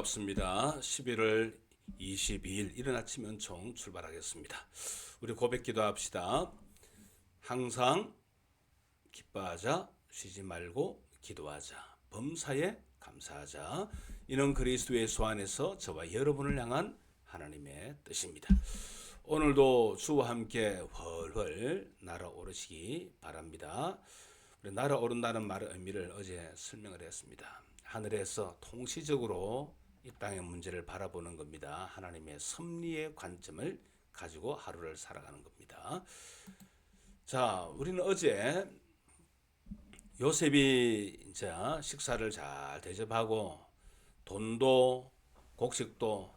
반갑습니다. 11월 22일 이른 아침 은총 출발하겠습니다. 우리 고백 기도합시다. 항상 기뻐하자, 쉬지 말고 기도하자, 범사에 감사하자. 이는 그리스도의 수 안에서 저와 여러분을 향한 하나님의 뜻입니다. 오늘도 주와 함께 훨훨 날아오르시기 바랍니다. 우리 날아오른다는 말의 의미를 어제 설명을 했습니다. 하늘에서 통시적으로 이 땅의 문제를 바라보는 겁니다. 하나님의 섭리의 관점을 가지고 하루를 살아가는 겁니다. 자, 우리는 어제 요셉이 이제 식사를 잘 대접하고 돈도 곡식도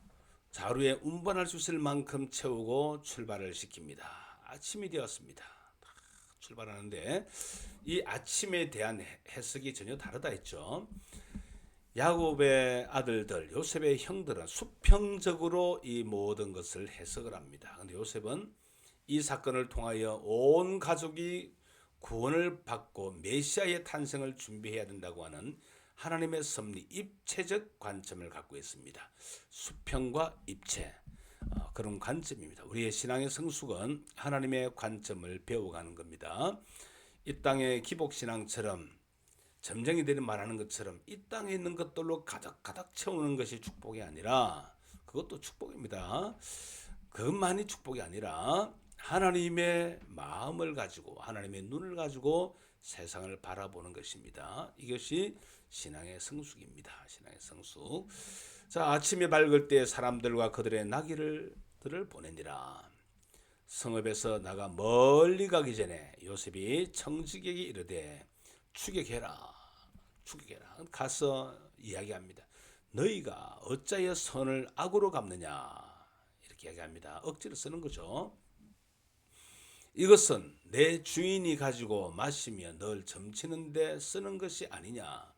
자루에 운반할 수 있을 만큼 채우고 출발을 시킵니다. 아침이 되었습니다. 출발하는데 이 아침에 대한 해석이 전혀 다르다 했죠. 야곱의 아들들, 요셉의 형들은 수평적으로 이 모든 것을 해석을 합니다. 그런데 요셉은 이 사건을 통하여 온 가족이 구원을 받고 메시아의 탄생을 준비해야 된다고 하는 하나님의 섭리, 입체적 관점을 갖고 있습니다. 수평과 입체, 그런 관점입니다. 우리의 신앙의 성숙은 하나님의 관점을 배워가는 겁니다. 이 땅의 기복신앙처럼 점쟁이들이 말하는 것처럼 이 땅에 있는 것들로 가득가득 채우는 것이 축복이 아니라, 그것도 축복입니다. 그것만이 축복이 아니라 하나님의 마음을 가지고 하나님의 눈을 가지고 세상을 바라보는 것입니다. 이것이 신앙의 성숙입니다. 신앙의 성숙. 자, 아침이 밝을 때 사람들과 그들의 나귀들을 보내니라. 성읍에서 나가 멀리 가기 전에 요셉이 청지기에게 이르되 추격해라. 가서 이야기합니다. 너희가 어찌하여 선을 악으로 갚느냐, 이렇게 이야기합니다. 억지로 쓰는 거죠. 이것은 내 주인이 가지고 마시며 널 점치는데 쓰는 것이 아니냐.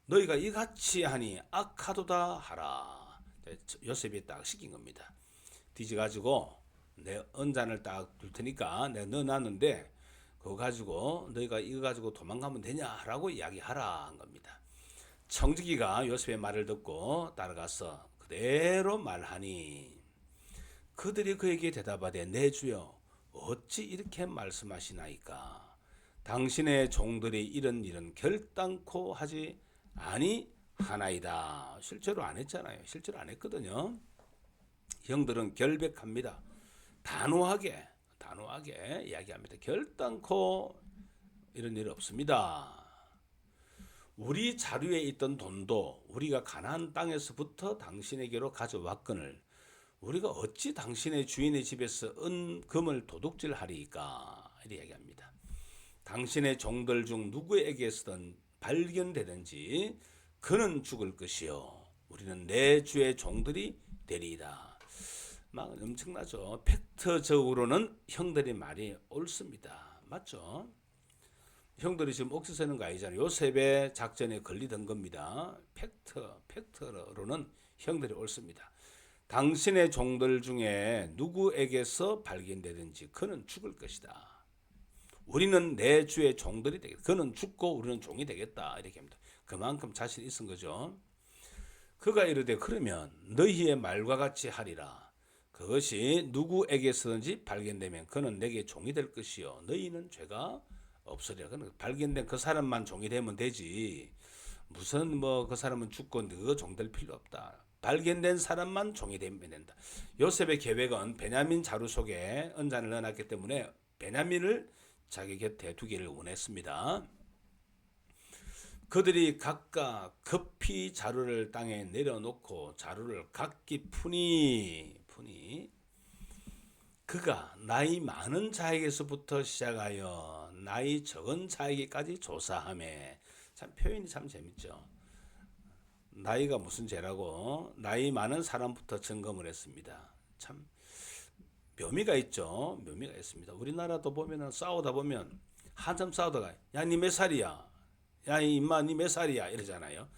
너희가 이같이 하니 악하도다 하라. 요셉이 딱 시킨 겁니다. 뒤져가지고 내 언잔을 딱 둘 테니까 내가 넣어놨는데 그거 가지고 너희가 이거 가지고 도망가면 되냐라고 이야기하라 한 겁니다. 청지기가 요셉의 말을 듣고 따라가서 그대로 말하니 그들이 그에게 대답하되 내 주여 어찌 이렇게 말씀하시나이까. 당신의 종들이 이런 일은 결단코 하지 아니하나이다. 실제로 안 했잖아요. 실제로 안 했거든요. 형들은 결백합니다. 단호하게 이야기합니다. 결단코 이런 일 없습니다. 우리 자루에 있던 돈도 우리가 가나안 땅에서부터 당신에게로 가져왔거늘 우리가 어찌 당신의 주인의 집에서 은금을 도둑질하리이까, 이렇게 얘기합니다. 당신의 종들 중 누구에게서든 발견되든지 그는 죽을 것이요 우리는 내 주의 종들이 되리이다. 막 엄청나죠. 팩트적으로는 형들의 말이 옳습니다. 맞죠? 형들이 지금 억지 쓰는 거 아니잖아요. 요셉의 작전에 걸리던 겁니다. 팩트로는 형들이 옳습니다. 당신의 종들 중에 누구에게서 발견되든지 그는 죽을 것이다. 우리는 내 주의 종들이 되겠다. 그는 죽고 우리는 종이 되겠다. 이렇게 합니다. 그만큼 자신이 있은 거죠. 그가 이르되 그러면 너희의 말과 같이 하리라. 그것이 누구에게서든지 발견되면 그는 내게 종이 될 것이요 너희는 죄가 없으리라. 발견된 그 사람만 종이 되면 되지 무슨 그 사람은 죽고 너 종될 필요 없다. 발견된 사람만 종이 되면 된다. 요셉의 계획은 베냐민 자루 속에 은잔을 넣어놨기 때문에 베냐민을 자기 곁에 두기를 원했습니다. 그들이 각각 급히 자루를 땅에 내려놓고 자루를 각기 푸니 그가 나이 많은 자에게서부터 시작하여 나이 적은 자에게까지 조사하매. 참 표현이 참 재밌죠. 나이가 무슨 죄라고 나이 많은 사람부터 점검을 했습니다. 참 묘미가 있죠. 묘미가 있습니다. 우리나라도 보면은 싸우다 보면 한참 싸우다가 야 니 몇 살이야, 야 임마 니 몇 살이야 이러잖아요.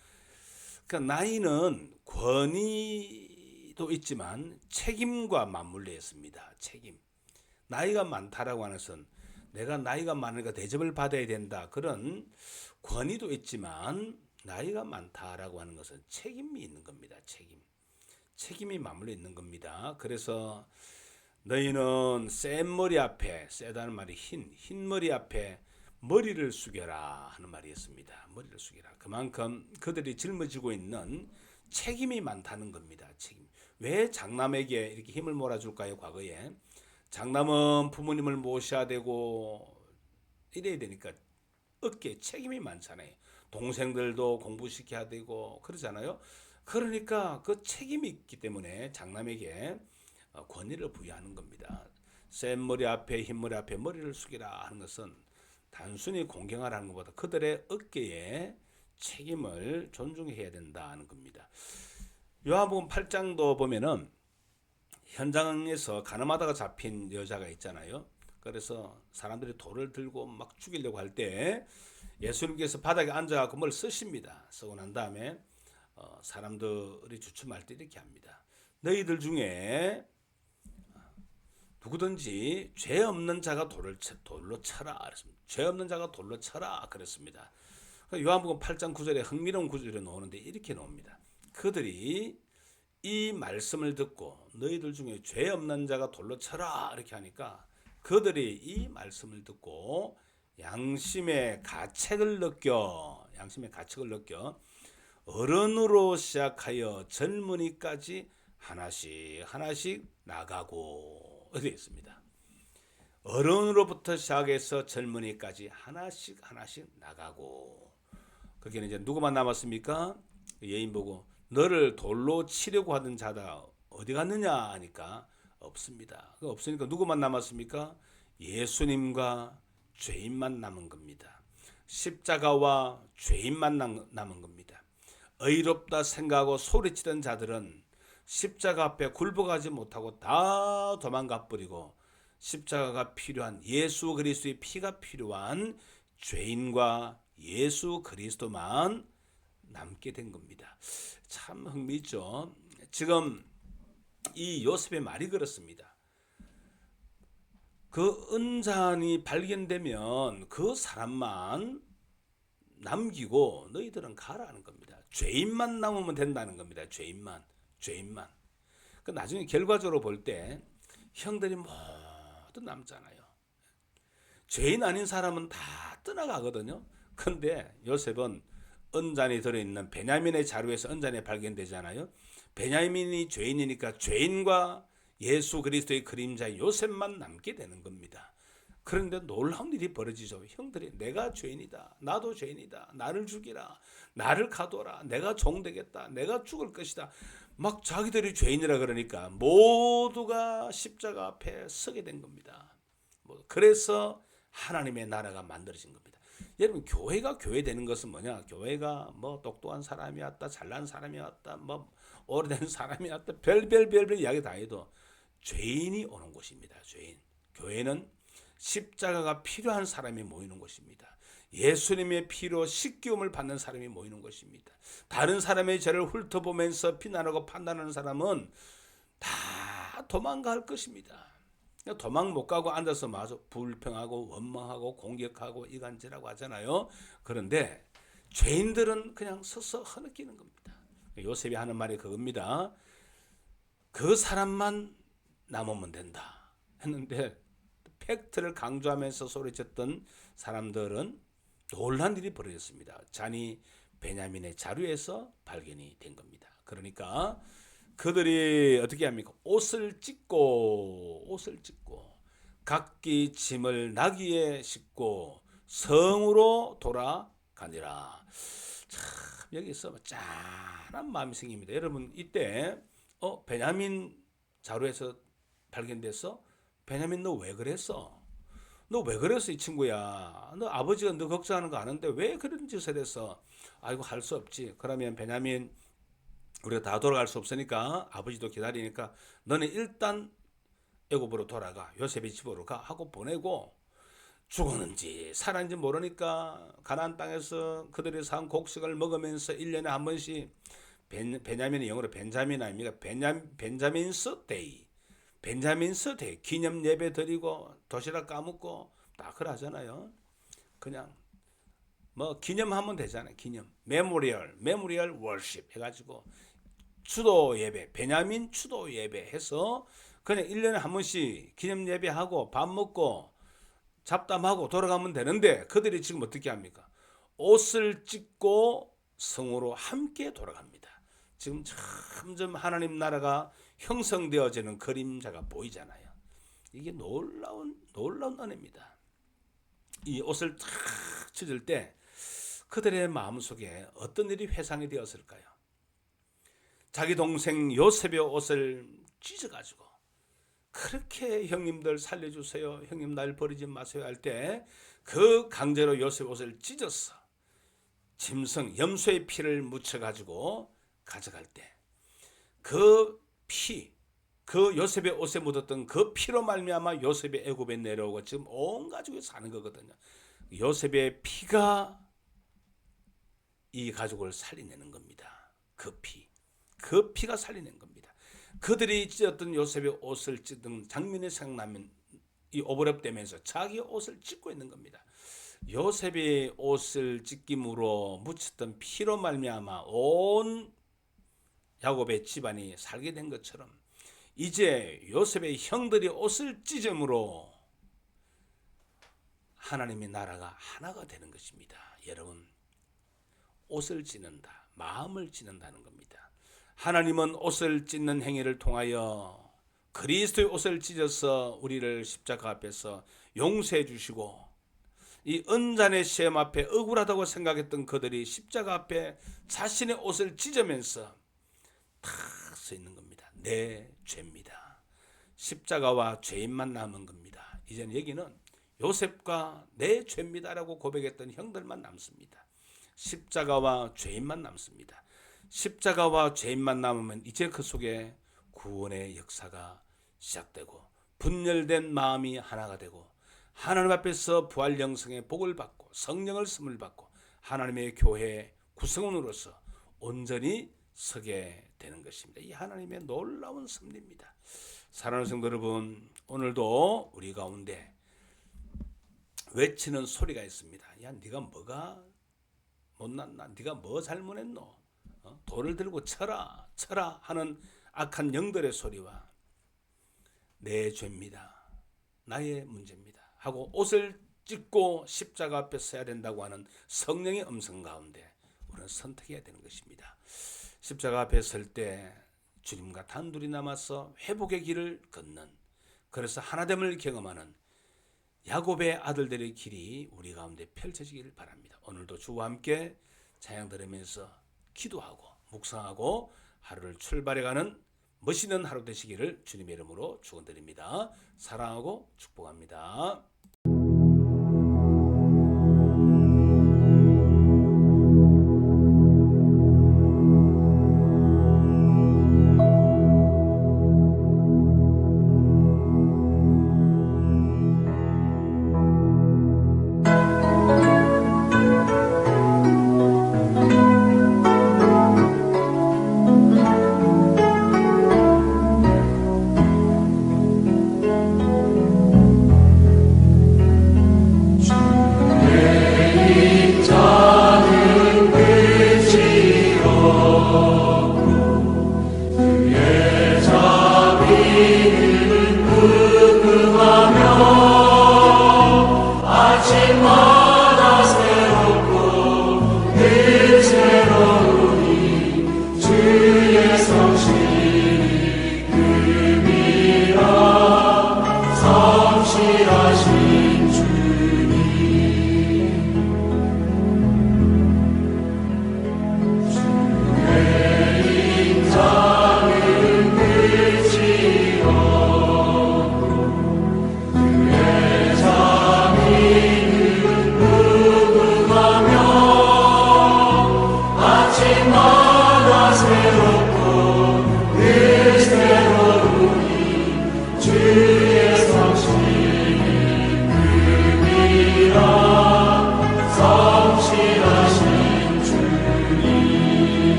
그러니까 나이는 권위도 있지만 책임과 맞물려 있습니다. 책임. 나이가 많다라고 하는 것은 내가 나이가 많으니까 대접을 받아야 된다, 그런 권위도 있지만 나이가 많다라고 하는 것은 책임이 있는 겁니다. 책임이 맞물려 있는 겁니다. 그래서 너희는 센 머리 앞에, 세다는 말이 흰 머리 앞에 머리를 숙여라 하는 말이었습니다. 머리를 숙여라. 그만큼 그들이 짊어지고 있는 책임이 많다는 겁니다. 책임. 왜 장남에게 이렇게 힘을 몰아줄까요? 과거에 장남은 부모님을 모셔야 되고 이래야 되니까 어깨에 책임이 많잖아요. 동생들도 공부시켜야 되고 그러잖아요. 그러니까 그 책임이 있기 때문에 장남에게 권위를 부여하는 겁니다. 센 머리 앞에 흰 머리 앞에 머리를 숙이라 하는 것은 단순히 공경하라는 것보다 그들의 어깨에 책임을 존중해야 된다는 겁니다. 요한복음 8장도 보면은 현장에서 가늠하다가 잡힌 여자가 있잖아요. 그래서 사람들이 돌을 들고 막 죽이려고 할 때 예수님께서 바닥에 앉아갖고 뭘 쓰십니다. 쓰고 난 다음에 사람들이 주춤할 때 이렇게 합니다. 너희들 중에 누구든지 죄 없는 자가 돌로 쳐라. 그랬습니다. 죄 없는 자가 돌로 쳐라. 그랬습니다. 요한복음 8장 9절에 흥미로운 구절이 나오는데 이렇게 나옵니다. 그들이 이 말씀을 듣고 너희들 중에 죄 없는 자가 돌로 쳐라 이렇게 하니까 그들이 이 말씀을 듣고 양심의 가책을 느껴 어른으로 시작하여 젊은이까지 하나씩 나가고 이렇게 있습니다. 어른으로부터 시작해서 젊은이까지 하나씩 나가고 거기는 이제 누구만 남았습니까? 예인 보고 너를 돌로 치려고 하던 자다 어디 갔느냐 하니까 없습니다. 없으니까 누구만 남았습니까? 예수님과 죄인만 남은 겁니다. 십자가와 죄인만 남은 겁니다. 의롭다 생각하고 소리치던 자들은 십자가 앞에 굴복하지 못하고 다 도망가 버리고 십자가가 필요한 예수 그리스도의 피가 필요한 죄인과 예수 그리스도만 남게 된 겁니다. 참 흥미있죠. 지금 이 요셉의 말이 그렇습니다. 그 은잔이 발견되면 그 사람만 남기고 너희들은 가라는 겁니다. 죄인만 남으면 된다는 겁니다. 죄인만. 그 나중에 결과적으로 볼 때 형들이 모두 남잖아요. 죄인 아닌 사람은 다 떠나가거든요. 근데 요셉은 은잔이 들어있는 베냐민의 자루에서 은잔이 발견되잖아요. 베냐민이 죄인이니까 죄인과 예수 그리스도의 그림자 요셉만 남게 되는 겁니다. 그런데 놀라운 일이 벌어지죠. 형들이 내가 죄인이다. 나도 죄인이다. 나를 죽이라. 나를 가둬라. 내가 종되겠다. 내가 죽을 것이다. 막 자기들이 죄인이라 그러니까 모두가 십자가 앞에 서게 된 겁니다. 그래서 하나님의 나라가 만들어진 겁니다. 여러분 교회가 교회 되는 것은 뭐냐? 교회가 뭐 똑똑한 사람이었다, 잘난 사람이었다, 뭐 오래된 사람이었다, 별별 이야기 다 해도 죄인이 오는 곳입니다. 죄인. 교회는 십자가가 필요한 사람이 모이는 곳입니다. 예수님의 피로 식기움을 받는 사람이 모이는 것입니다. 다른 사람의 죄를 훑어보면서 비난하고 판단하는 사람은 다 도망갈 것입니다. 도망 못 가고 앉아서 마저 불평하고 원망하고 공격하고 이간질하고 하잖아요. 그런데 죄인들은 그냥 서서 흐느끼는 겁니다. 요셉이 하는 말이 그겁니다. 그 사람만 남으면 된다 했는데 팩트를 강조하면서 소리쳤던 사람들은 놀란 일이 벌어졌습니다. 잔이 베냐민의 자루에서 발견이 된 겁니다. 그러니까 그들이 어떻게 합니까? 옷을 찢고 각기 짐을 나귀에 싣고 성으로 돌아가니라. 참 여기서 짠한 마음이 생깁니다. 여러분 이때 베냐민 자루에서 발견돼서 베냐민 너 왜 그랬어? 너 왜 그랬어 이 친구야? 너 아버지가 너 걱정하는 거 아는데 왜 그런 짓을 했어? 아이고 할 수 없지. 그러면 베냐민 우리가 다 돌아갈 수 없으니까 아버지도 기다리니까 너는 일단 애굽으로 돌아가 요셉의 집으로 가 하고 보내고 죽었는지 살았는지 모르니까 가나안 땅에서 그들이 산 곡식을 먹으면서 1년에 한 번씩 베냐민이 영어로 벤자민 아닙니까? 벤자민스 데이 기념 예배 드리고 도시락 까먹고 다 그러잖아요. 그냥 뭐 기념하면 되잖아요. 기념. 메모리얼 월십 해가지고 추도 예배, 베냐민 추도 예배 해서 그냥 1년에 한 번씩 기념 예배하고 밥 먹고 잡담하고 돌아가면 되는데 그들이 지금 어떻게 합니까? 옷을 찢고 성으로 함께 돌아갑니다. 지금 점점 하나님 나라가 형성되어지는 그림자가 보이잖아요. 이게 놀라운 은혜입니다. 이 옷을 탁 찢을 때 그들의 마음속에 어떤 일이 회상이 되었을까요? 자기 동생 요셉의 옷을 찢어가지고 그렇게 형님들 살려주세요, 형님 날 버리지 마세요 할 때 그 강제로 요셉 옷을 찢었어. 짐승 염소의 피를 묻혀가지고 가져갈 때 그 피, 그 요셉의 옷에 묻었던 그 피로 말미암아 요셉의 애굽에 내려오고 지금 온 가족이 사는 거거든요. 요셉의 피가 이 가족을 살려내는 겁니다. 그 피가 살려낸 겁니다. 그들이 찢었던 요셉의 옷을 찢은 장면이 생각나면 이 오버랩되면서 자기 옷을 찢고 있는 겁니다. 요셉의 옷을 찢김으로 묻혔던 피로 말미암아 온 야곱의 집안이 살게 된 것처럼 이제 요셉의 형들이 옷을 찢음으로 하나님의 나라가 하나가 되는 것입니다. 여러분, 옷을 찢는다, 마음을 찢는다는 겁니다. 하나님은 옷을 찢는 행위를 통하여 그리스도의 옷을 찢어서 우리를 십자가 앞에서 용서해 주시고 이 은잔의 시험 앞에 억울하다고 생각했던 그들이 십자가 앞에 자신의 옷을 찢으면서 다 써 있는 겁니다. 내 죄입니다. 십자가와 죄인만 남은 겁니다. 이제는 여기는 요셉과 내 죄입니다라고 고백했던 형들만 남습니다. 십자가와 죄인만 남습니다. 십자가와 죄인만 남으면 이제 그 속에 구원의 역사가 시작되고 분열된 마음이 하나가 되고 하나님 앞에서 부활 영성의 복을 받고 성령을 선물 받고 하나님의 교회 구성원으로서 온전히 서게 되는 것입니다. 이 하나님의 놀라운 섭리입니다. 사랑하는 성도 여러분, 오늘도 우리 가운데 외치는 소리가 있습니다. 야, 네가 뭐가 못났나? 네가 뭐 잘못했노? 돌을 들고 쳐라 하는 악한 영들의 소리와 내 죄입니다, 나의 문제입니다 하고 옷을 찢고 십자가 앞에 서야 된다고 하는 성령의 음성 가운데 우리는 선택해야 되는 것입니다. 십자가 앞에 설 때 주님과 단둘이 남아서 회복의 길을 걷는, 그래서 하나됨을 경험하는 야곱의 아들들의 길이 우리 가운데 펼쳐지기를 바랍니다. 오늘도 주와 함께 찬양 들으면서 기도하고 묵상하고 하루를 출발해가는 멋있는 하루 되시기를 주님의 이름으로 축원드립니다. 사랑하고 축복합니다.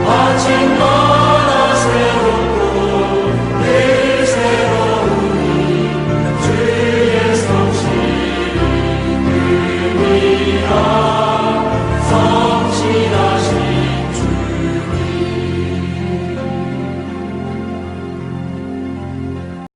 아직